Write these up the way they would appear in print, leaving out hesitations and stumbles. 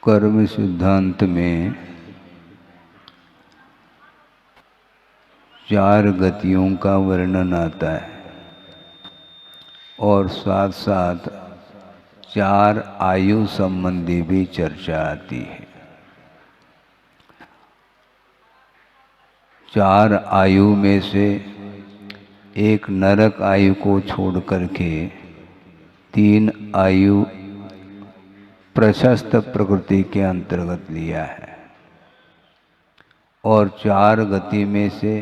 कर्म सिद्धांत में 4 गतियों का वर्णन आता है और साथ साथ 4 आयु संबंधी भी चर्चा आती है। 4 आयु में से एक नरक आयु को छोड़ करके 3 आयु प्रशस्त प्रकृति के अंतर्गत लिया है और 4 गति में से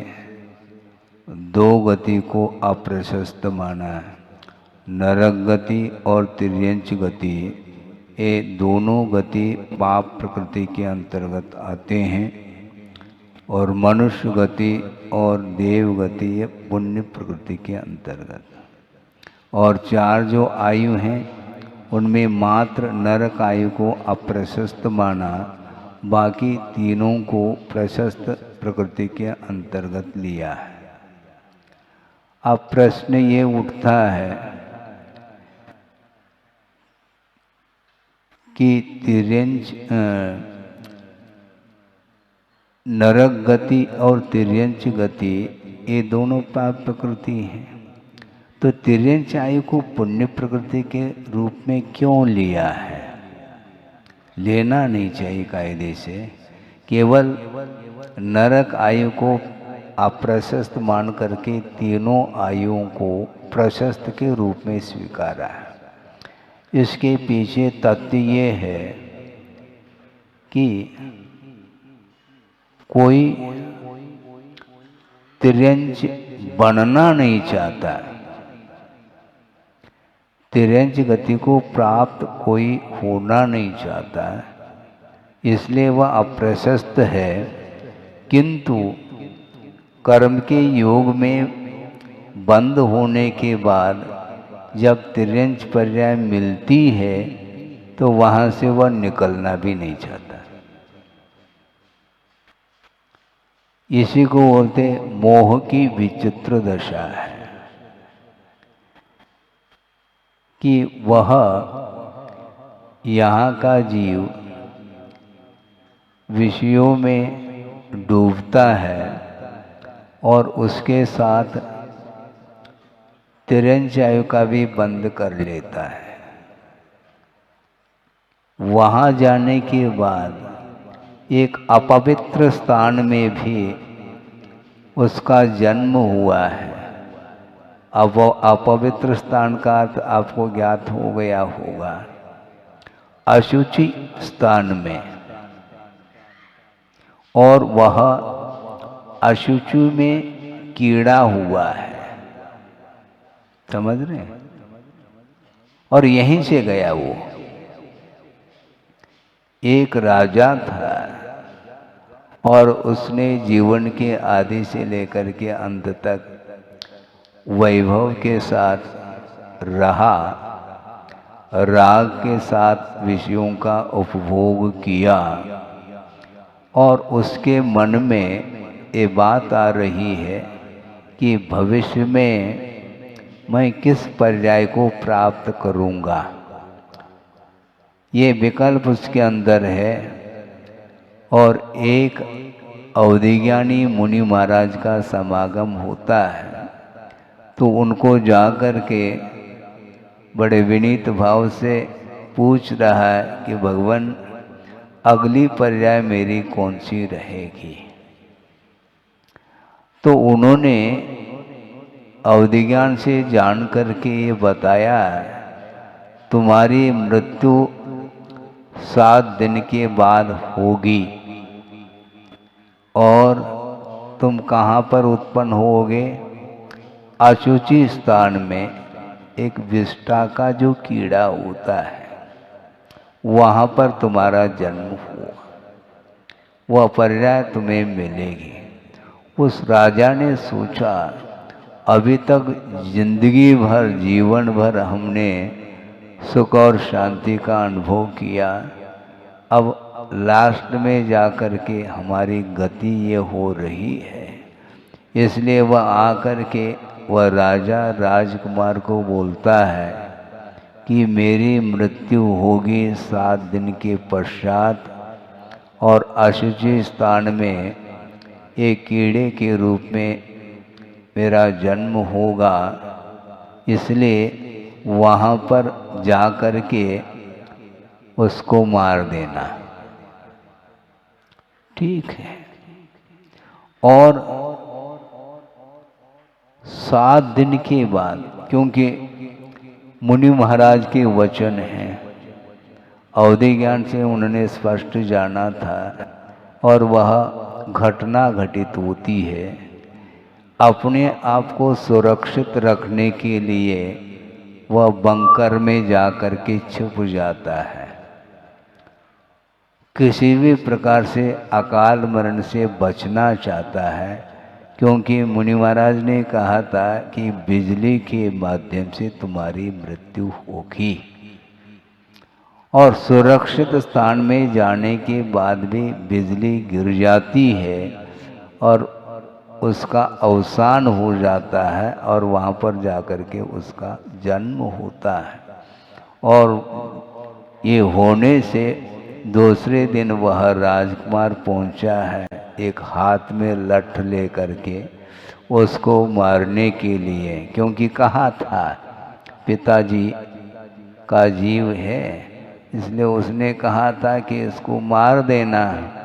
2 गति को अप्रशस्त माना है। नरक गति और तिर्यंच गति ये दोनों गति पाप प्रकृति के अंतर्गत आते हैं और मनुष्य गति और देव गति ये पुण्य प्रकृति के अंतर्गत। और 4 जो आयु हैं उनमें मात्र नरक आयु को अप्रशस्त माना, बाकी तीनों को प्रशस्त प्रकृति के अंतर्गत लिया है। अब प्रश्न ये उठता है कि तिर्यंच नरक गति और तिर्यंच गति ये दोनों पाप प्रकृति हैं, तो तिर्यंच आयु को पुण्य प्रकृति के रूप में क्यों लिया है? लेना नहीं चाहिए कायदे से। केवल नरक आयु को अप्रशस्त मान करके तीनों आयुओं को प्रशस्त के रूप में स्वीकारा है। इसके पीछे तथ्य ये है कि कोई तिर्यंच बनना नहीं चाहता, तिर्यंच गति को प्राप्त कोई होना नहीं चाहता, इसलिए वह अप्रशस्त है। किंतु कर्म के योग में बंद होने के बाद जब तिर्यंच पर्याय मिलती है तो वहाँ से वह निकलना भी नहीं चाहता। इसी को बोलते मोह की विचित्र दशा है कि वह यहाँ का जीव विषयों में डूबता है और उसके साथ तिर्यंच आयु का भी बंद कर लेता है। वहाँ जाने के बाद एक अपवित्र स्थान में भी उसका जन्म हुआ है। अब वो अपवित्र स्थान का अर्थ आपको ज्ञात हो गया होगा, अशुचि स्थान में, और वह अशुचि में कीड़ा हुआ है। समझ रहे हैं? और यहीं से गया वो। एक राजा था और उसने जीवन के आदि से लेकर के अंत तक वैभव के साथ रहा, राग के साथ विषयों का उपभोग किया और उसके मन में ये बात आ रही है कि भविष्य में मैं किस पर्याय को प्राप्त करूंगा। ये विकल्प उसके अंदर है। और एक अवधिज्ञानी मुनि महाराज का समागम होता है तो उनको जा कर के बड़े विनीत भाव से पूछ रहा है कि भगवान अगली पर्याय मेरी कौन सी रहेगी। तो उन्होंने अवधिज्ञान से जान करके ये बताया, तुम्हारी मृत्यु 7 दिन के बाद होगी और तुम कहाँ पर उत्पन्न होगे? अशुचि स्थान में एक विष्ठा का जो कीड़ा होता है वहाँ पर तुम्हारा जन्म हुआ, वह पर्याय तुम्हें मिलेगी। उस राजा ने सोचा, अभी तक जिंदगी भर जीवन भर हमने सुख और शांति का अनुभव किया, अब लास्ट में जा कर के हमारी गति ये हो रही है। इसलिए वह आकर के वह राजा राजकुमार को बोलता है कि मेरी मृत्यु होगी 7 दिन के पश्चात और अशुचि स्थान में एक कीड़े के रूप में मेरा जन्म होगा, इसलिए वहाँ पर जा कर के उसको मार देना। ठीक है। और 7 दिन के बाद, क्योंकि मुनि महाराज के वचन हैं, अवधि ज्ञान से उन्होंने स्पष्ट जाना था और वह घटना घटित होती है। अपने आप को सुरक्षित रखने के लिए वह बंकर में जाकर के छुप जाता है। किसी भी प्रकार से अकाल मरण से बचना चाहता है, क्योंकि मुनि महाराज ने कहा था कि बिजली के माध्यम से तुम्हारी मृत्यु होगी। और सुरक्षित स्थान में जाने के बाद भी बिजली गिर जाती है और उसका अवसान हो जाता है और वहाँ पर जाकर के उसका जन्म होता है। और ये होने से दूसरे दिन वह राजकुमार पहुँचा है एक हाथ में लठ लेकर के उसको मारने के लिए, क्योंकि कहा था पिताजी का जीव है, इसलिए उसने कहा था कि इसको मार देना है।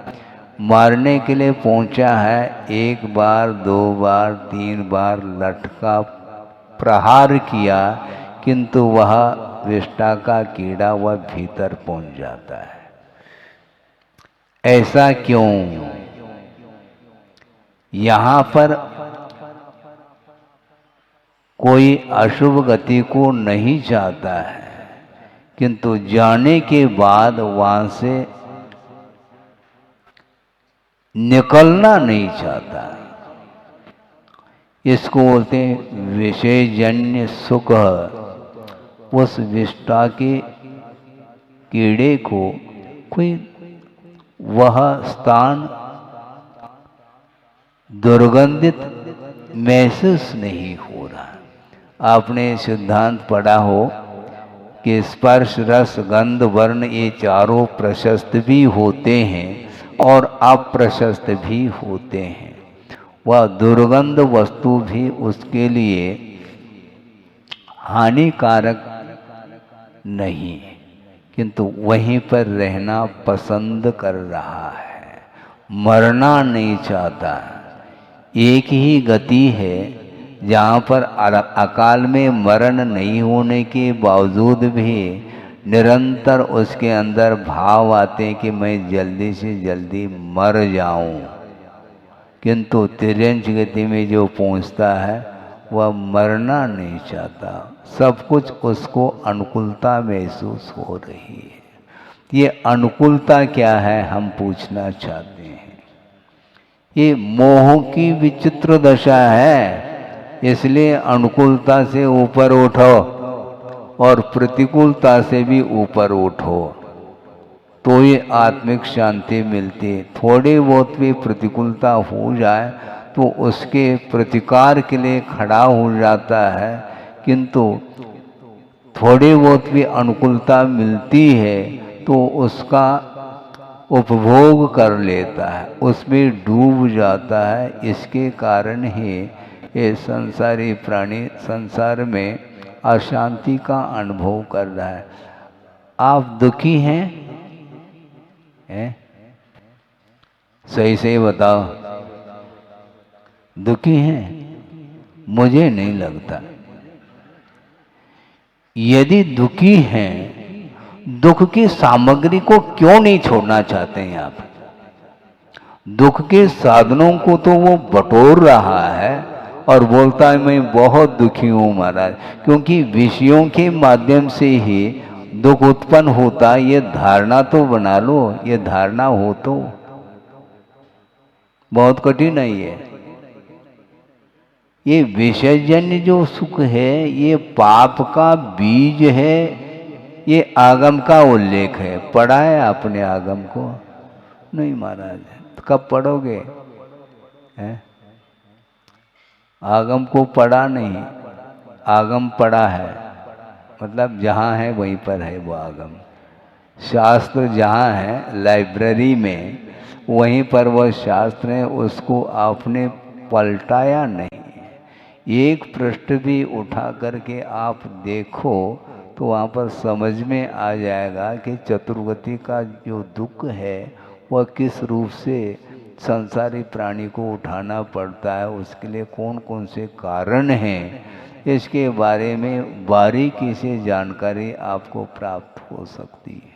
मारने के लिए पहुंचा है, 1 बार 2 बार 3 बार लठ का प्रहार किया, किंतु वह विष्ठा का कीड़ा वह भीतर पहुंच जाता है। ऐसा क्यों? यहाँ पर कोई अशुभ गति को नहीं चाहता है, किंतु जाने के बाद वहाँ से निकलना नहीं चाहता। इसको बोलते हैं विषयजन्य सुख। उस विष्ठा के कीड़े को कोई वह स्थान दुर्गंधित महसूस नहीं हो रहा। आपने सिद्धांत पढ़ा हो कि स्पर्श रस गंध वर्ण ये चारों प्रशस्त भी होते हैं और अप्रशस्त भी होते हैं। वह दुर्गंध वस्तु भी उसके लिए हानिकारक नहीं, किंतु वहीं पर रहना पसंद कर रहा है, मरना नहीं चाहता। एक ही गति है जहाँ पर अकाल में मरण नहीं होने के बावजूद भी निरंतर उसके अंदर भाव आते हैं कि मैं जल्दी से जल्दी मर जाऊं, किंतु तिर्यंच गति में जो पहुंचता है वह मरना नहीं चाहता। सब कुछ उसको अनुकूलता महसूस हो रही है। ये अनुकूलता क्या है, हम पूछना चाहते हैं। ये मोह की विचित्र दशा है, इसलिए अनुकूलता से ऊपर उठो और प्रतिकूलता से भी ऊपर उठो तो ये आत्मिक शांति मिलती। थोड़ी बहुत भी प्रतिकूलता हो जाए तो उसके प्रतिकार के लिए खड़ा हो जाता है, किंतु थोड़ी बहुत भी अनुकूलता मिलती है तो उसका उपभोग कर लेता है, उसमें डूब जाता है। इसके कारण ही ये संसारी प्राणी संसार में अशांति का अनुभव कर रहा है। आप दुखी हैं? सही सही बताओ, दुखी हैं? मुझे नहीं लगता। यदि दुखी हैं, दुख की सामग्री को क्यों नहीं छोड़ना चाहते हैं आप? दुख के साधनों को तो वो बटोर रहा है और बोलता है मैं बहुत दुखी हूं महाराज, क्योंकि विषयों के माध्यम से ही दुख उत्पन्न होता है। ये धारणा तो बना लो, ये धारणा हो तो बहुत कठिन है। ये विषयजन्य जो सुख है ये पाप का बीज है, ये आगम का उल्लेख है। पढ़ा है आपने आगम को? नहीं महाराज, तो कब पढ़ोगे? आगम को पढ़ा नहीं, आगम पढ़ा है, मतलब जहाँ है वहीं पर है वो आगम। शास्त्र जहाँ है लाइब्रेरी में, वहीं पर वह शास्त्र है, उसको आपने पलटाया नहीं। एक पृष्ठ भी उठा करके आप देखो तो वहाँ पर समझ में आ जाएगा कि चतुर्गति का जो दुख है वह किस रूप से संसारी प्राणी को उठाना पड़ता है, उसके लिए कौन कौन से कारण हैं, इसके बारे में बारीकी से जानकारी आपको प्राप्त हो सकती है।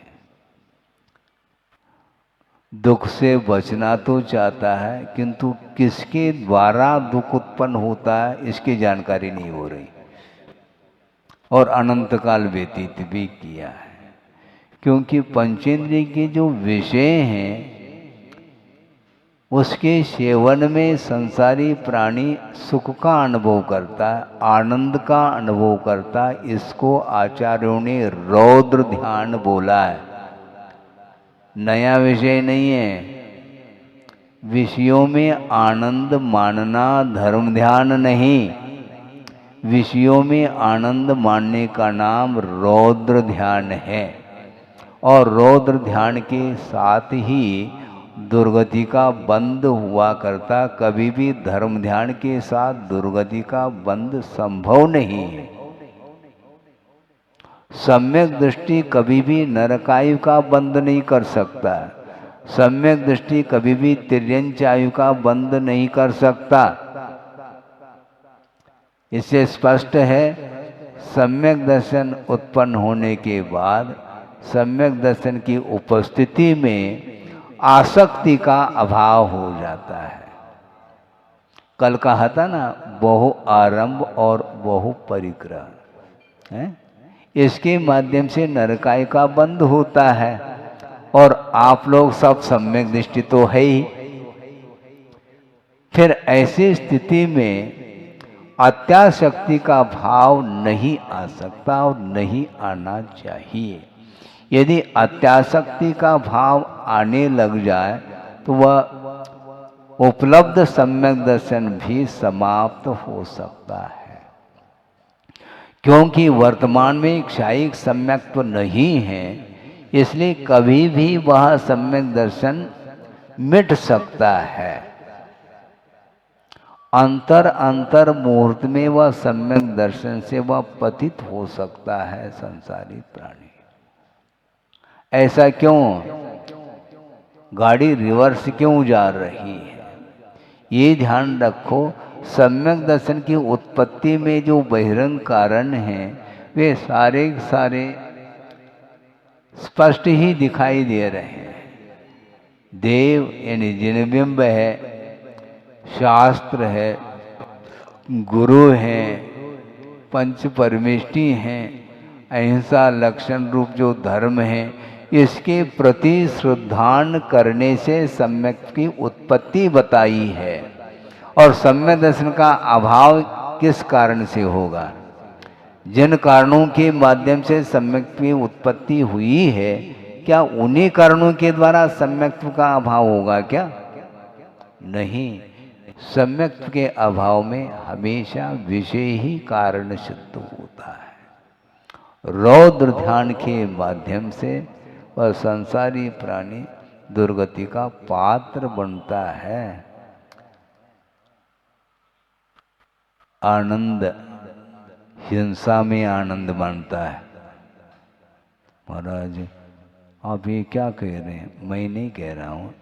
दुख से बचना तो चाहता है, किंतु किसके द्वारा दुख उत्पन्न होता है इसकी जानकारी नहीं हो रही, और अनंत काल व्यतीत भी किया है। क्योंकि पंचेंद्रिय के जो विषय हैं उसके सेवन में संसारी प्राणी सुख का अनुभव करता है, आनंद का अनुभव करता है। इसको आचार्यों ने रौद्र ध्यान बोला है। नया विषय नहीं है। विषयों में आनंद मानना धर्म ध्यान नहीं, विषयों में आनंद मानने का नाम रौद्र ध्यान है। और रौद्र ध्यान के साथ ही दुर्गति का बंध हुआ करता। कभी भी धर्म ध्यान के साथ दुर्गति का बंध संभव नहीं है। सम्यक दृष्टि कभी भी नरकायु का बंध नहीं कर सकता। सम्यक दृष्टि कभी भी तिर्यंच आयु का बंध नहीं कर सकता। इससे स्पष्ट है, सम्यक दर्शन उत्पन्न होने के बाद सम्यक दर्शन की उपस्थिति में आसक्ति का अभाव हो जाता है। कल कहा था ना, बहु आरंभ और बहु परिग्रह है, इसके माध्यम से नरकाय का बंध होता है। और आप लोग सब सम्यक दृष्टि तो है ही। फिर ऐसी स्थिति में अत्यासक्ति का भाव नहीं आ सकता और नहीं आना चाहिए। यदि अत्यासक्ति का भाव आने लग जाए तो वह उपलब्ध सम्यक दर्शन भी समाप्त हो सकता है। क्योंकि वर्तमान में क्षायिक सम्यक्त्व नहीं है, इसलिए कभी भी वह सम्यक दर्शन मिट सकता है। अंतर अंतर मुहूर्त में वह सम्यक दर्शन से वह पतित हो सकता है संसारी प्राणी। ऐसा क्यों? गाड़ी रिवर्स क्यों जा रही है? ये ध्यान रखो, सम्यक दर्शन की उत्पत्ति में जो बहिरंग कारण हैं वे सारे सारे स्पष्ट ही दिखाई दे रहे हैं। देव यानी जिनबिंब है, शास्त्र है, गुरु हैं, पंच परमेष्टि हैं, अहिंसा लक्षण रूप जो धर्म है, इसके प्रति श्रद्धान करने से सम्यक की उत्पत्ति बताई है। और सम्यक दर्शन का अभाव किस कारण से होगा? जिन कारणों के माध्यम से सम्यक की उत्पत्ति हुई है, क्या उन्हीं कारणों के द्वारा सम्यक्त्व का अभाव होगा क्या? नहीं। सम्यक्त्व के अभाव में हमेशा विषय ही कारण सिद्ध होता है। रौद्र ध्यान के माध्यम से वह संसारी प्राणी दुर्गति का पात्र बनता है। आनंद हिंसा में आनंद मानता है। महाराज आप ये क्या कह रहे हैं? मैं नहीं कह रहा हूँ,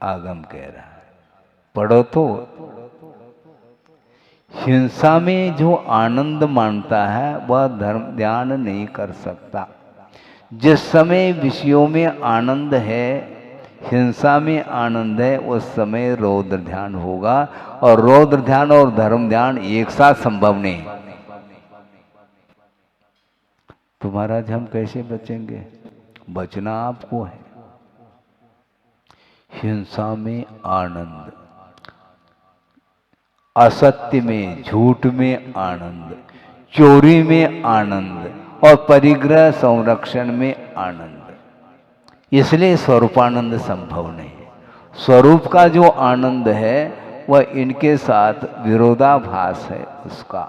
आगम कह रहा है। पढ़ो तो। हिंसा में जो आनंद मानता है वह धर्म ध्यान नहीं कर सकता। जिस समय विषयों में आनंद है, हिंसा में आनंद है, उस समय रौद्र ध्यान होगा। और रौद्र ध्यान और धर्म ध्यान एक साथ संभव नहीं। तो महाराज हम कैसे बचेंगे? बचना आपको है। हिंसा में आनंद, असत्य में झूठ में आनंद, चोरी में आनंद और परिग्रह संरक्षण में आनंद। इसलिए स्वरूपानंद संभव नहीं। स्वरूप का जो आनंद है वह इनके साथ विरोधाभास है उसका।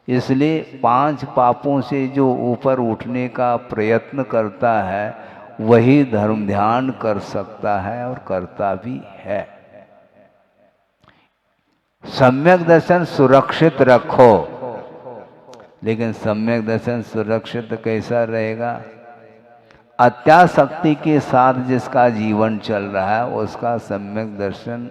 इसलिए 5 पापों से जो ऊपर उठने का प्रयत्न करता है वही धर्म ध्यान कर सकता है और करता भी है। सम्यक दर्शन सुरक्षित रखो, लेकिन सम्यक दर्शन सुरक्षित कैसा रहेगा? अत्यासक्ति के साथ जिसका जीवन चल रहा है उसका सम्यक दर्शन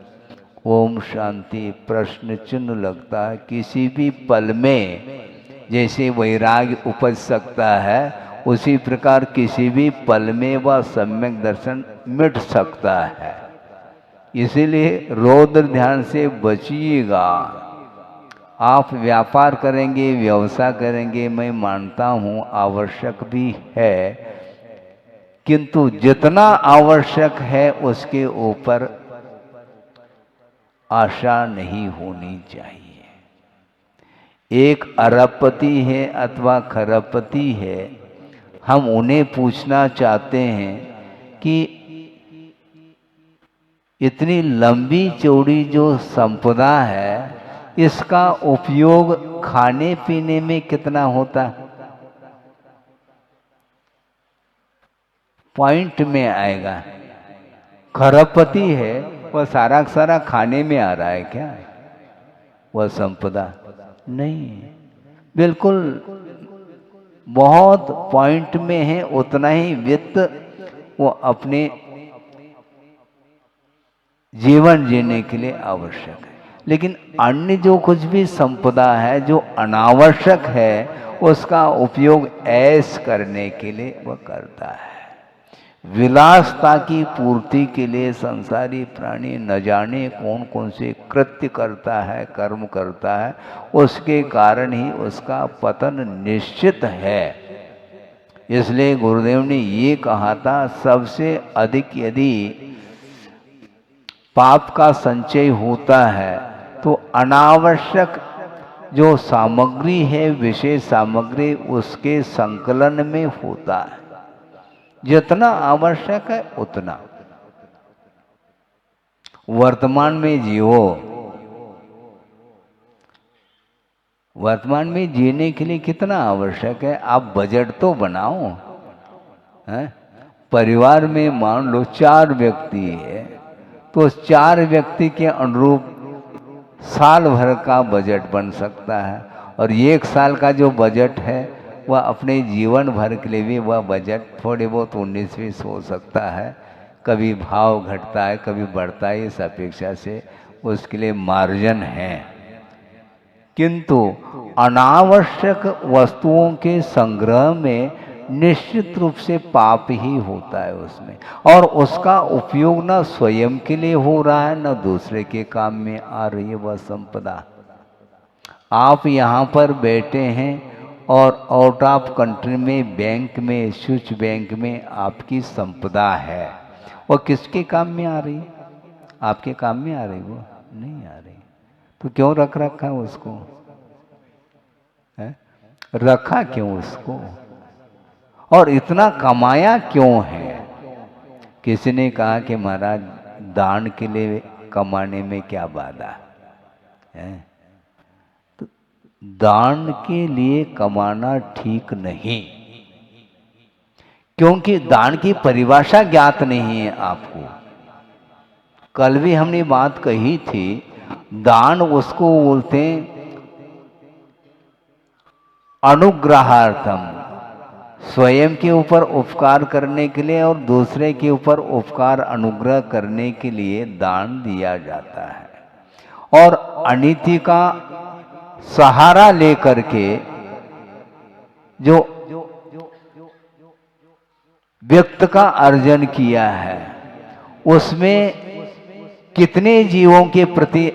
ओम शांति प्रश्न चिन्ह लगता है। किसी भी पल में जैसे वैराग्य उपज सकता है उसी प्रकार किसी भी पल में वह सम्यक दर्शन मिट सकता है। इसीलिए रौद्र ध्यान से बचिएगा। आप व्यापार करेंगे, व्यवसाय करेंगे, मैं मानता हूँ आवश्यक भी है, किंतु जितना आवश्यक है उसके ऊपर आशा नहीं होनी चाहिए। एक अरबपति है अथवा खरबपति है, हम उन्हें पूछना चाहते हैं कि इतनी लंबी चौड़ी जो संपदा है इसका उपयोग खाने पीने में कितना होता है? पॉइंट में आएगा। खरबपति है वह सारा सारा खाने में आ रहा है क्या वह संपदा? नहीं, बिल्कुल बहुत पॉइंट में है। उतना ही वित्त वो अपने जीवन जीने के लिए आवश्यक है, लेकिन अन्य जो कुछ भी संपदा है जो अनावश्यक है उसका उपयोग ऐश करने के लिए वह करता है। विलासता की पूर्ति के लिए संसारी प्राणी न जाने कौन कौन से कृत्य करता है, कर्म करता है, उसके कारण ही उसका पतन निश्चित है। इसलिए गुरुदेव ने ये कहा था, सबसे अधिक यदि पाप का संचय होता है तो अनावश्यक जो सामग्री है, विशेष सामग्री, उसके संकलन में होता है। जितना आवश्यक है उतना वर्तमान में जियो। वर्तमान में जीने के लिए कितना आवश्यक है? आप बजट तो बनाओ। हैं? परिवार में मान लो 4 व्यक्ति है तो 4 व्यक्ति के अनुरूप साल भर का बजट बन सकता है, और 1 साल का जो बजट है वह अपने जीवन भर के लिए भी वह बजट थोड़े बहुत 19-20 हो सकता है। कभी भाव घटता है, कभी बढ़ता है, इस अपेक्षा से उसके लिए मार्जिन है। किंतु अनावश्यक वस्तुओं के संग्रह में निश्चित रूप से पाप ही होता है उसमें, और उसका उपयोग न स्वयं के लिए हो रहा है न दूसरे के काम में आ रही है वह संपदा। आप यहाँ पर बैठे हैं और आउट ऑफ कंट्री में बैंक में, स्विच बैंक में आपकी संपदा है, वो किसके काम में आ रही है? आपके काम में आ रही? वो नहीं आ रही, तो क्यों रख रखा है उसको? है? रखा क्यों उसको? और इतना कमाया क्यों है? किसी ने कहा कि महाराज दान के लिए कमाने में क्या बाधा है? तो दान के लिए कमाना ठीक नहीं, क्योंकि दान की परिभाषा ज्ञात नहीं है आपको। कल भी हमने बात कही थी, दान उसको बोलते हैं अनुग्रहार्थम, स्वयं के ऊपर उपकार करने के लिए और दूसरे के ऊपर उपकार अनुग्रह करने के लिए दान दिया जाता है। और अनिति का सहारा लेकर के जो व्यक्त का अर्जन किया है उसमें कितने जीवों के प्रति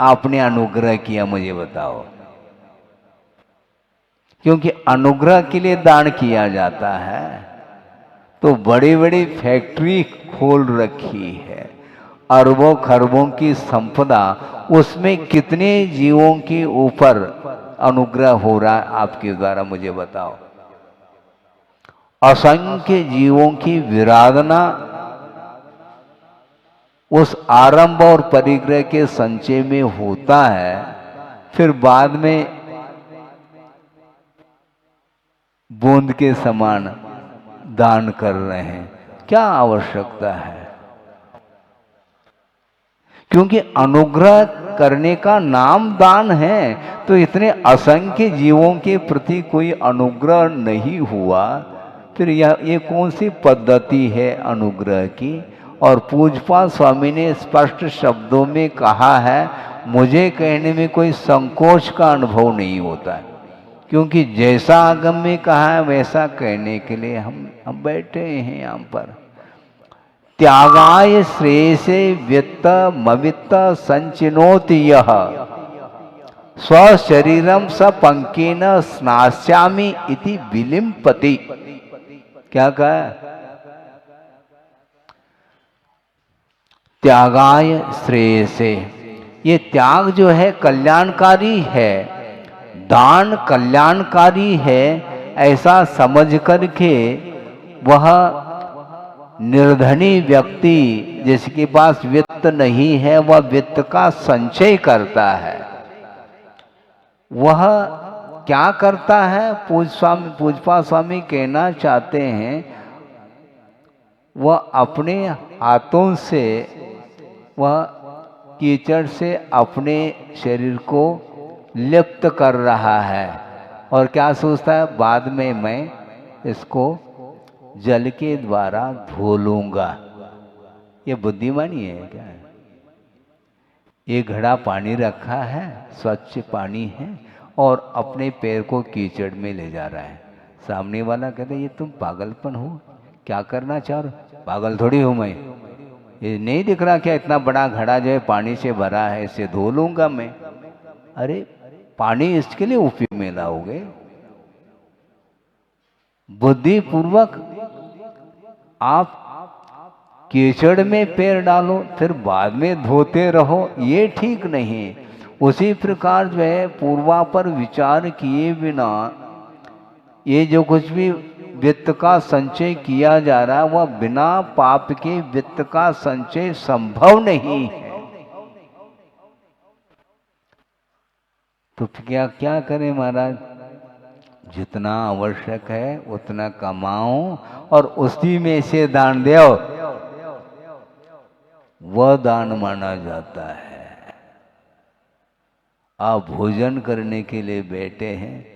आपने अनुग्रह किया, मुझे बताओ। क्योंकि अनुग्रह के लिए दान किया जाता है, तो बड़ी बड़ी फैक्ट्री खोल रखी है, अरबों खरबों की संपदा, उसमें कितने जीवों के ऊपर अनुग्रह हो रहा है आपके द्वारा, मुझे बताओ। असंख्य जीवों की विराधना उस आरंभ और परिग्रह के संचय में होता है, फिर बाद में बूंद के समान दान कर रहे हैं, क्या आवश्यकता है? क्योंकि अनुग्रह करने का नाम दान है, तो इतने असंख्य जीवों के प्रति कोई अनुग्रह नहीं हुआ, फिर ये कौन सी पद्धति है अनुग्रह की? और पूज्यपाद स्वामी ने स्पष्ट शब्दों में कहा है, मुझे कहने में कोई संकोच का अनुभव नहीं होता है, क्योंकि जैसा आगम में कहा है वैसा कहने के लिए हम बैठे हैं यहाँ पर। त्यागाय श्रेयसे वित्त मवित्त संचिनोति यह स्वशरीरम स पंकेन स्नास्यामि इति विलिम्पति। क्या कहा? त्यागाय श्रेयसे, ये त्याग जो है कल्याणकारी है, दान कल्याणकारी है, ऐसा समझ करके वह निर्धनी व्यक्ति जिसके पास वित्त नहीं है, वह वित्त का संचय करता है। वह क्या करता है? पूज्यपाद स्वामी कहना चाहते हैं, वह अपने हाथों से वह कीचड़ से अपने शरीर को लिप्त कर रहा है, और क्या सोचता है, बाद में मैं इसको जल के द्वारा धो लूंगा। ये बुद्धिमानी है क्या? एक घड़ा पानी रखा है, स्वच्छ पानी है, और अपने पैर को कीचड़ में ले जा रहा है। सामने वाला कहता है, ये तुम पागलपन हो, क्या करना चाह रहे? पागल थोड़ी हूं मैं, ये नहीं दिख रहा क्या इतना बड़ा घड़ा जो है पानी से भरा है, इसे धो लूंगा मैं। अरे पानी इसके लिए उपयोग में लाओगे? बुद्धिपूर्वक आप कीचड़ में पैर डालो फिर बाद में धोते रहो, ये ठीक नहीं। उसी प्रकार जो है पूर्वापर विचार किए बिना ये जो कुछ भी वित्त का संचय किया जा रहा है, वह बिना पाप के वित्त का संचय संभव नहीं है। तो क्या क्या करें महाराज? जितना आवश्यक है उतना कमाओ और उसी में से दान दो, वह दान माना जाता है। आप भोजन करने के लिए बैठे हैं,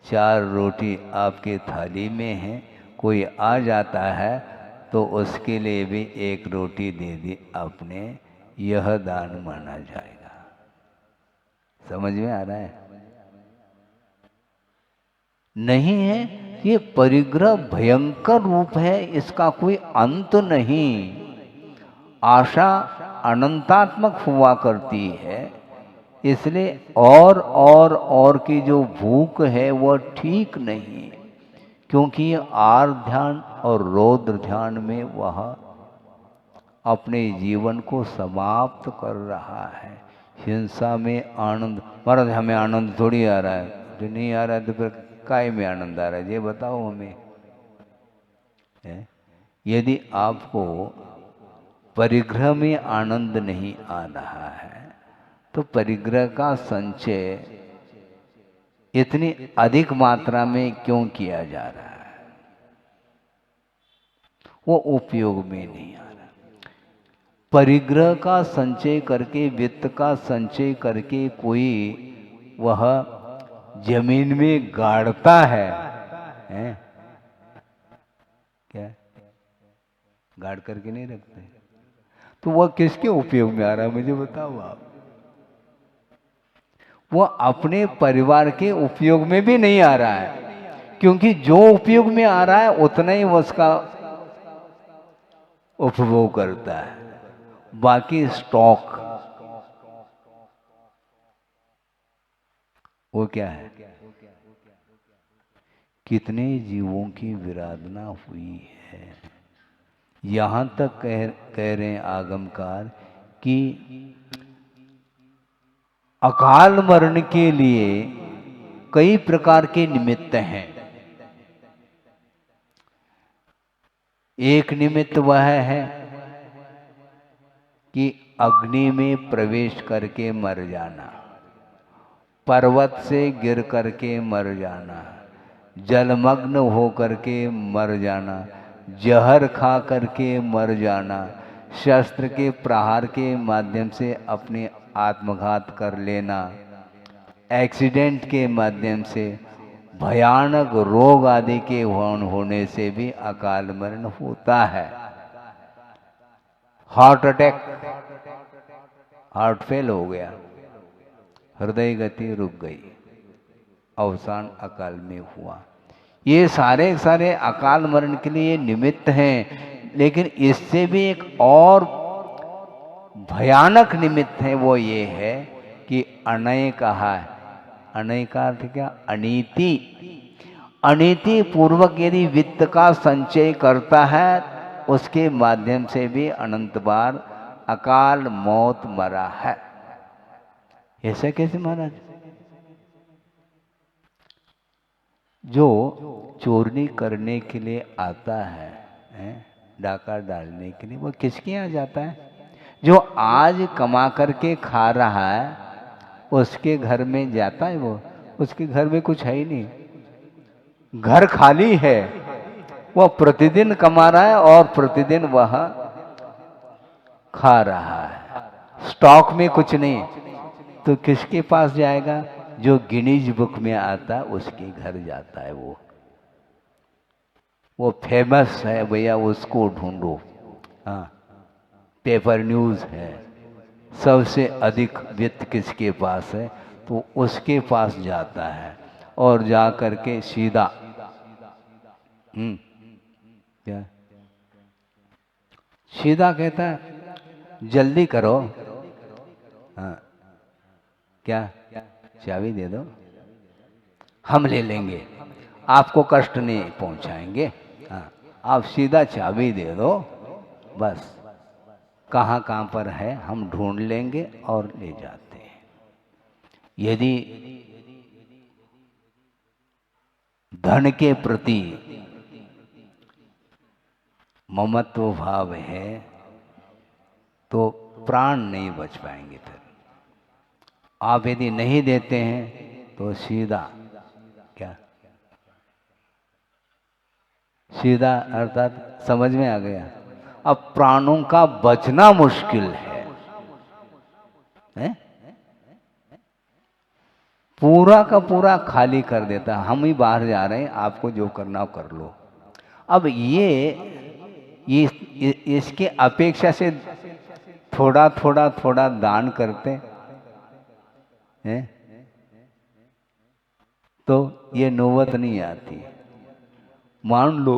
4 रोटी आपके थाली में है, कोई आ जाता है तो उसके लिए भी 1 रोटी दे दी आपने, यह दान माना जाएगा। समझ में आ रहा है? नहीं है, ये परिग्रह भयंकर रूप है, इसका कोई अंत नहीं। आशा अनंतात्मक हुआ करती है, इसलिए और की जो भूख है वह ठीक नहीं, क्योंकि आर ध्यान और रौद्र ध्यान में वह अपने जीवन को समाप्त कर रहा है। हिंसा में आनंद, महाराज हमें आनंद थोड़ी आ रहा है, जो नहीं आ रहा है तो फिर काय में आनंद आ रहा है, ये बताओ हमें। यदि आपको परिग्रह में आनंद नहीं आ रहा है तो परिग्रह का संचय इतनी अधिक मात्रा में क्यों किया जा रहा है? वो उपयोग में नहीं आ रहा। परिग्रह का संचय करके, वित्त का संचय करके कोई वह जमीन में गाड़ता है, हैं? क्या गाड़ करके नहीं रखते? तो वह किसके उपयोग में आ रहा है मुझे बताओ आप? वह अपने परिवार के उपयोग में भी नहीं आ रहा है, क्योंकि जो उपयोग में आ रहा है उतना ही उसका उपभोग करता है। बाकी स्टॉक वो क्या है? कितने जीवों की विराधना हुई है। यहां तक कह रहे हैं आगमकार कि अकाल मरण के लिए कई प्रकार के निमित्त हैं। एक निमित्त वह है कि अग्नि में प्रवेश करके मर जाना, पर्वत से गिर करके मर जाना, जलमग्न हो करके मर जाना, जहर खा करके मर जाना, शस्त्र के प्रहार के माध्यम से अपने आत्मघात कर लेना, एक्सीडेंट के माध्यम से, भयानक रोग आदि के होने से भी अकाल मरण होता है। हार्ट अटैक, हार्ट फेल हो गया, हृदय गति रुक गई, अवसान अकाल में हुआ। ये सारे सारे अकाल मरण के लिए निमित्त हैं। लेकिन इससे भी एक और भयानक निमित्त है, वो ये है कि अनय कहा है। अनय का अर्थ क्या? अनीति। अनीति पूर्वक यदि वित्त का संचय करता है, उसके माध्यम से भी अनंत बार अकाल मौत मरा है। ऐसा कैसे महाराज? जो चोरी करने के लिए आता है, डाका डालने के लिए, वो किसके यहाँ जाता है? जो आज कमा करके खा रहा है उसके घर में जाता है वो। उसके घर में कुछ है ही नहीं, घर खाली है। वो प्रतिदिन कमा रहा है और प्रतिदिन वह खा रहा है, स्टॉक में कुछ नहीं। तो किसके पास जाएगा? जो गिनीज बुक में आता है उसके घर जाता है। वो फेमस है भैया, उसको ढूंढो। हाँ, पेपर न्यूज़ है, सबसे अधिक वित्त किसके पास है, तो उसके पास जाता है और जा करके सीधा क्या सीधा कहता है जल्दी करो, हाँ क्या चाबी दे दो, हम ले लेंगे, आपको कष्ट नहीं पहुंचाएंगे। हाँ, आप सीधा चाबी दे दो, बस कहाँ पर है हम ढूंढ लेंगे और ले जाते हैं। यदि धन के प्रति ममत्व भाव है तो प्राण नहीं बच पाएंगे। फिर आप यदि नहीं देते हैं तो सीधा क्या, सीधा अर्थात समझ में आ गया। अब प्राणों का बचना मुश्किल है? पूरा का पूरा खाली कर देता, हम ही बाहर जा रहे हैं, आपको जो करना हो कर लो। अब ये इसके अपेक्षा से थोड़ा थोड़ा थोड़ा दान करते हैं तो ये नौबत नहीं आती। मान लो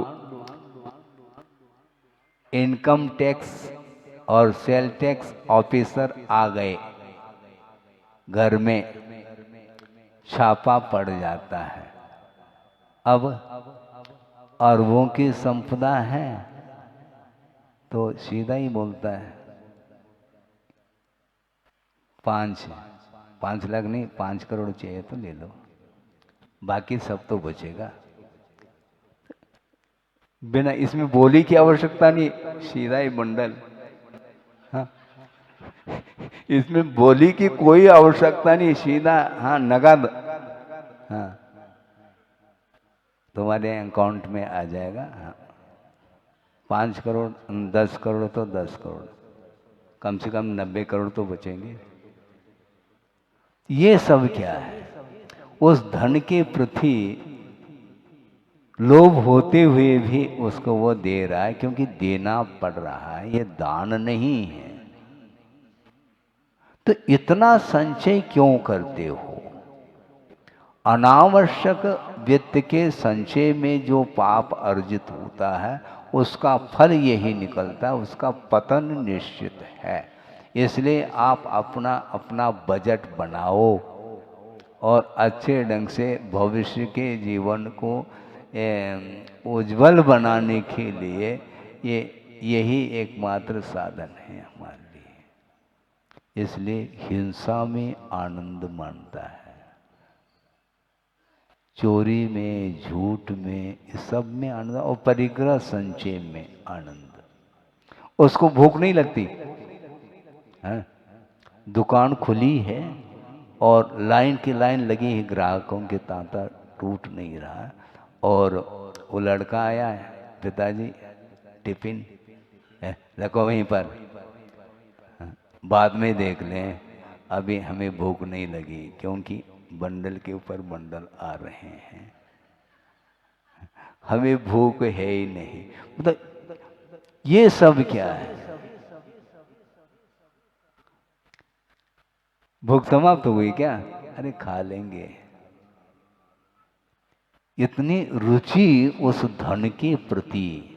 इनकम टैक्स और सेल टैक्स ऑफिसर आ गए, घर में छापा पड़ जाता है। अब अरबों की संपदा है तो सीधा ही बोलता है 5 लाख नहीं 5 करोड़ चाहिए तो ले लो, बाकी सब तो बचेगा। बिना इसमें बोली की आवश्यकता नहीं, सीधा ही बंडल। हाँ, इसमें बोली की कोई आवश्यकता नहीं, सीधा हाँ नगद, हाँ तुम्हारे अकाउंट में आ जाएगा। हाँ, 5 करोड़ 10 करोड़ तो 10 करोड़, कम से कम 90 करोड़ तो बचेंगे। ये सब क्या है? उस धन के प्रति लोभ होते हुए भी उसको वो दे रहा है, क्योंकि देना पड़ रहा है, ये दान नहीं है। तो इतना संचय क्यों करते हो? अनावश्यक वित्त के संचय में जो पाप अर्जित होता है उसका फल यही निकलता है, उसका पतन निश्चित है। इसलिए आप अपना अपना बजट बनाओ और अच्छे ढंग से भविष्य के जीवन को उज्जवल बनाने के लिए यही एकमात्र साधन है हमारे लिए। इसलिए हिंसा में आनंद मानता है, चोरी में, झूठ में, इस सब में आनंद, और परिग्रह संचय में आनंद। उसको भूख नहीं लगती है? दुकान खुली है और लाइन की लाइन लगी है, ग्राहकों के तांता टूट नहीं रहा है, और वो लड़का आया है, पिताजी टिफिन रखो वहीं पर, बाद में देख लें, अभी हमें भूख नहीं लगी, क्योंकि बंडल के ऊपर बंडल आ रहे हैं, हमें भूख है ही नहीं। मतलब ये सब क्या है? भूख समाप्त हो गई क्या? अरे खा लेंगे। इतनी रुचि उस धन के प्रति।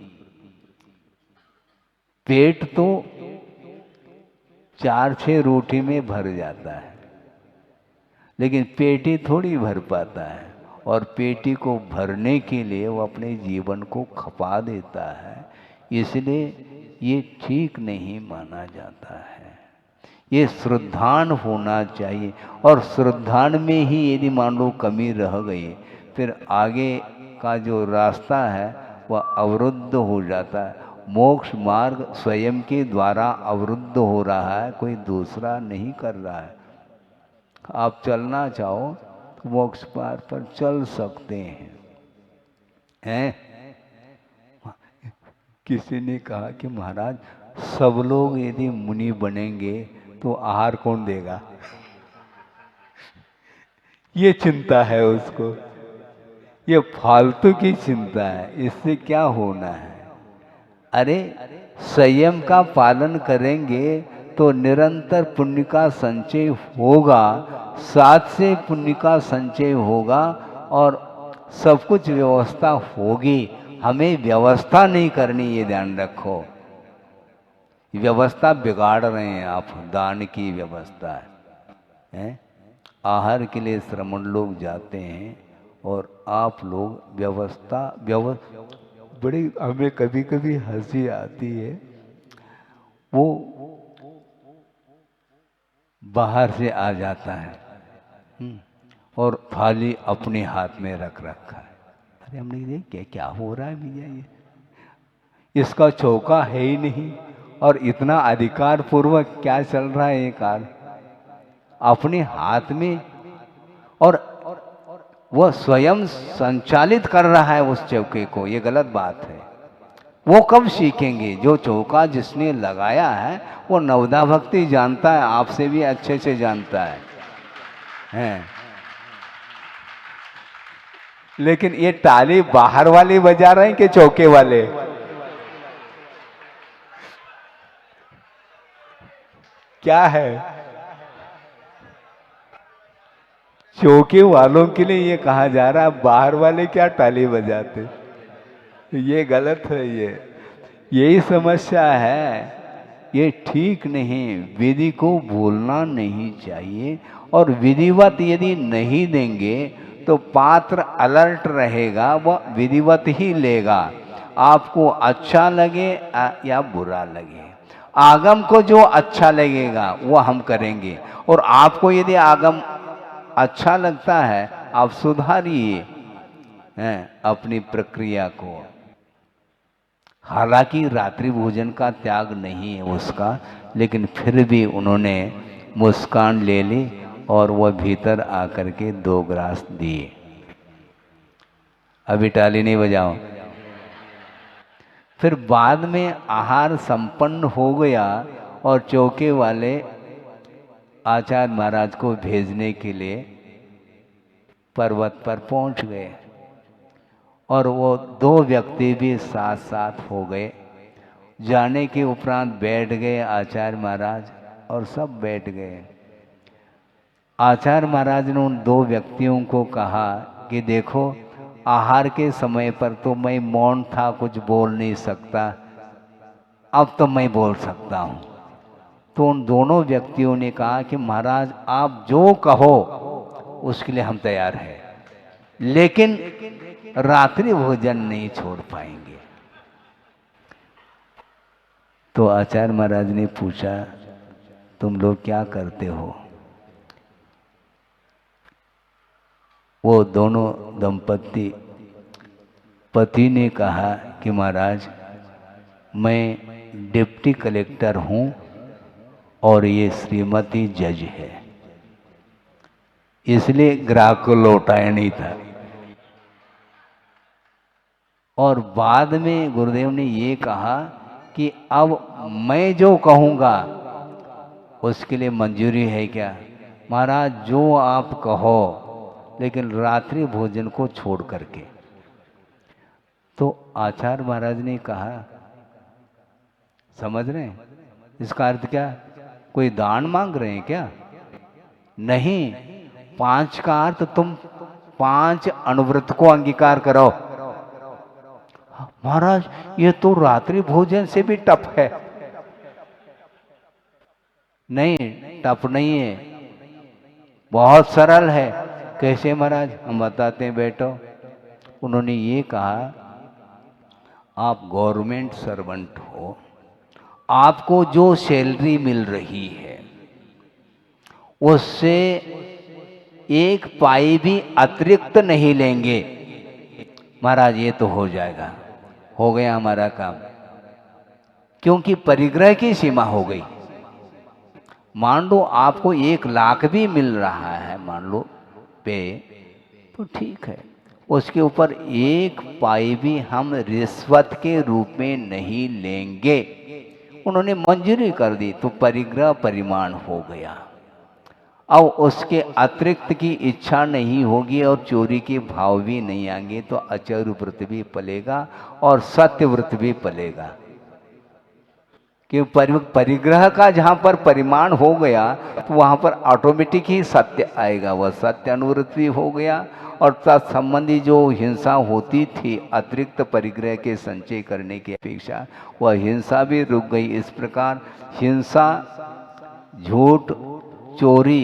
पेट तो 4-6 रोटी में भर जाता है, लेकिन पेटी थोड़ी भर पाता है, और पेटी को भरने के लिए वो अपने जीवन को खपा देता है। इसलिए ये ठीक नहीं माना जाता है। ये श्रद्धान होना चाहिए, और श्रद्धान में ही यदि मान लो कमी रह गई, फिर आगे का जो रास्ता है वह अवरुद्ध हो जाता है। मोक्ष मार्ग स्वयं के द्वारा अवरुद्ध हो रहा है, कोई दूसरा नहीं कर रहा है। आप चलना चाहो तो मोक्ष मार्ग पर चल सकते हैं। किसी ने कहा कि महाराज, सब लोग यदि मुनि बनेंगे तो आहार कौन देगा? ये चिंता है उसको, ये फालतू की चिंता है, इससे क्या होना है? अरे संयम का पालन करेंगे तो निरंतर पुण्य का संचय होगा, साथ से पुण्य का संचय होगा, और सब कुछ व्यवस्था होगी। हमें व्यवस्था नहीं करनी, ये ध्यान रखो। व्यवस्था बिगाड़ रहे हैं आप, दान की व्यवस्था है। आहार के लिए श्रमण लोग जाते हैं, और आप लोग बड़ी हमें कभी कभी हंसी आती है। वो बाहर से आ जाता है, और थाली अपने हाथ में रख रखा है। अरे हमने ये क्या क्या हो रहा है भैया, ये इसका चौका है ही नहीं, और इतना अधिकार पूर्वक क्या चल रहा है ये कार्य अपने हाथ में, और वह स्वयं संचालित कर रहा है उस चौके को। ये गलत बात है। वो कब सीखेंगे? जो चौका जिसने लगाया है वो नवदा भक्ति जानता है, आपसे भी अच्छे से जानता है। लेकिन ये ताली बाहर वाले बजा रहे हैं कि चौके वाले? क्या है? चौके वालों के लिए ये कहा जा रहा है, बाहर वाले क्या ताली बजाते? ये गलत है। ये यही समस्या है, ये ठीक नहीं। विधि को भूलना नहीं चाहिए, और विधिवत यदि नहीं देंगे तो पात्र अलर्ट रहेगा, वह विधिवत ही लेगा। आपको अच्छा लगे या बुरा लगे, आगम को जो अच्छा लगेगा वो हम करेंगे, और आपको यदि आगम अच्छा लगता है आप सुधारिए अपनी प्रक्रिया को। हालांकि रात्रि भोजन का त्याग नहीं है उसका, लेकिन फिर भी उन्होंने मुस्कान ले ली, और वह भीतर आकर के 2 ग्रास दिए। अभी ताली नहीं बजाओ। फिर बाद में आहार संपन्न हो गया, और चौके वाले आचार्य महाराज को भेजने के लिए पर्वत पर पहुंच गए, और वो 2 व्यक्ति भी साथ साथ हो गए। जाने के उपरांत बैठ गए आचार्य महाराज, और सब बैठ गए। आचार्य महाराज ने उन 2 व्यक्तियों को कहा कि देखो, आहार के समय पर तो मैं मौन था, कुछ बोल नहीं सकता, अब तो मैं बोल सकता हूँ। तो उन दोनों व्यक्तियों ने कहा कि महाराज आप जो कहो उसके लिए हम तैयार हैं, लेकिन रात्रि भोजन नहीं छोड़ पाएंगे। तो आचार्य महाराज ने पूछा, तुम लोग क्या करते हो? वो दोनों दंपत्ति, पति ने कहा कि महाराज मैं डिप्टी कलेक्टर हूँ, और ये श्रीमती जज है, इसलिए ग्राहक को लौटाया नहीं था। और बाद में गुरुदेव ने ये कहा कि अब मैं जो कहूँगा उसके लिए मंजूरी है क्या? महाराज जो आप कहो, लेकिन रात्रि भोजन को छोड़ करके। तो आचार्य महाराज ने कहा, समझ रहे हैं इसका अर्थ क्या? कोई दान मांग रहे हैं क्या? नहीं, 5 का अर्थ तुम 5 अनुव्रत को अंगीकार करो। महाराज ये तो रात्रि भोजन से भी टफ है। नहीं, टफ नहीं है, बहुत सरल है। कैसे महाराज? हम बताते हैं बेटो। उन्होंने ये कहा, आप गवर्नमेंट सर्वेंट हो, आपको जो सैलरी मिल रही है उससे 1 पाई भी अतिरिक्त नहीं लेंगे। महाराज ये तो हो जाएगा, हो गया हमारा काम, क्योंकि परिग्रह की सीमा हो गई। मान लो आपको 1 लाख भी मिल रहा है, मान लो पे, तो ठीक है, उसके ऊपर 1 पाई भी हम रिश्वत के रूप में नहीं लेंगे। उन्होंने मंजूरी कर दी तो परिग्रह परिमाण हो गया। अब उसके अतिरिक्त की इच्छा नहीं होगी और चोरी के भाव भी नहीं आएंगे, तो अचर व्रत भी पलेगा और सत्य व्रत भी पलेगा। कि परिग्रह का जहाँ पर परिमाण हो गया तो वहाँ पर ऑटोमेटिक ही सत्य आएगा, वह सत्य अनुव्रत भी हो गया। और तत्संबंधी जो हिंसा होती थी अतिरिक्त परिग्रह के संचय करने की अपेक्षा, वह हिंसा भी रुक गई। इस प्रकार हिंसा, झूठ, चोरी,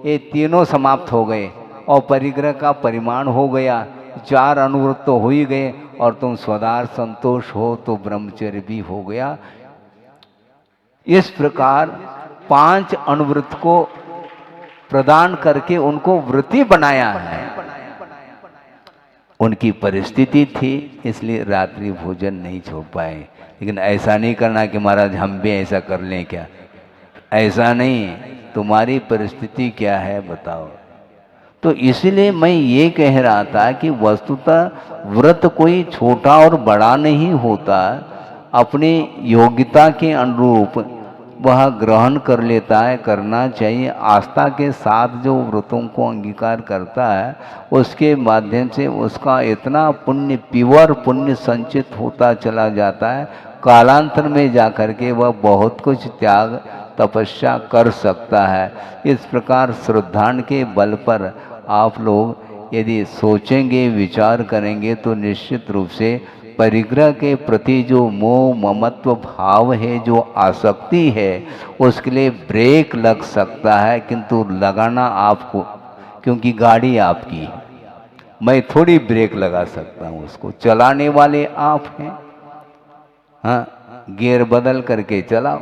ये तीनों समाप्त हो गए और परिग्रह का परिमाण हो गया। 4 अनुव्रत तो हो ही गए और तुम स्वदार संतोष हो तो ब्रह्मचर्य भी हो गया। इस प्रकार 5 अनुव्रत को प्रदान करके उनको व्रती बनाया है। उनकी परिस्थिति थी इसलिए रात्रि भोजन नहीं छोड़ पाए। लेकिन ऐसा नहीं करना कि महाराज हम भी ऐसा कर लें क्या, ऐसा नहीं। तुम्हारी परिस्थिति क्या है बताओ। तो इसलिए मैं ये कह रहा था कि वस्तुतः व्रत कोई छोटा और बड़ा नहीं होता, अपनी योग्यता के अनुरूप वह ग्रहण कर लेता है, करना चाहिए। आस्था के साथ जो व्रतों को अंगीकार करता है उसके माध्यम से उसका इतना पुण्य, प्योर पुण्य संचित होता चला जाता है, कालांतर में जाकर के वह बहुत कुछ त्याग तपस्या कर सकता है। इस प्रकार श्रद्धान के बल पर आप लोग यदि सोचेंगे, विचार करेंगे तो निश्चित रूप से परिग्रह के प्रति जो मोह ममत्व भाव है, जो आसक्ति है, उसके लिए ब्रेक लग सकता है, किंतु लगाना आपको, क्योंकि गाड़ी आपकी है। मैं थोड़ी ब्रेक लगा सकता हूँ, उसको चलाने वाले आप हैं। हाँ, गियर बदल करके चलाओ।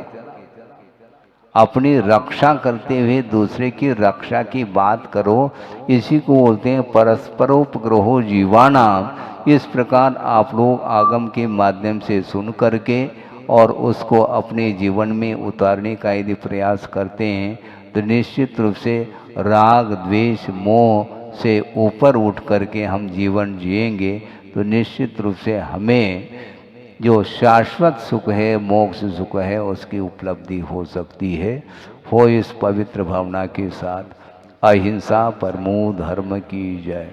अपनी रक्षा करते हुए दूसरे की रक्षा की बात करो, इसी को बोलते हैं परस्परोपग्रहो जीवानाम। इस प्रकार आप लोग आगम के माध्यम से सुन करके और उसको अपने जीवन में उतारने का यदि प्रयास करते हैं तो निश्चित रूप से राग द्वेष मोह से ऊपर उठ करके हम जीवन जिएंगे। तो निश्चित रूप से हमें जो शाश्वत सुख है, मोक्ष सुख है, उसकी उपलब्धि हो सकती है। हो इस पवित्र भावना के साथ। अहिंसा परमो धर्म की जय।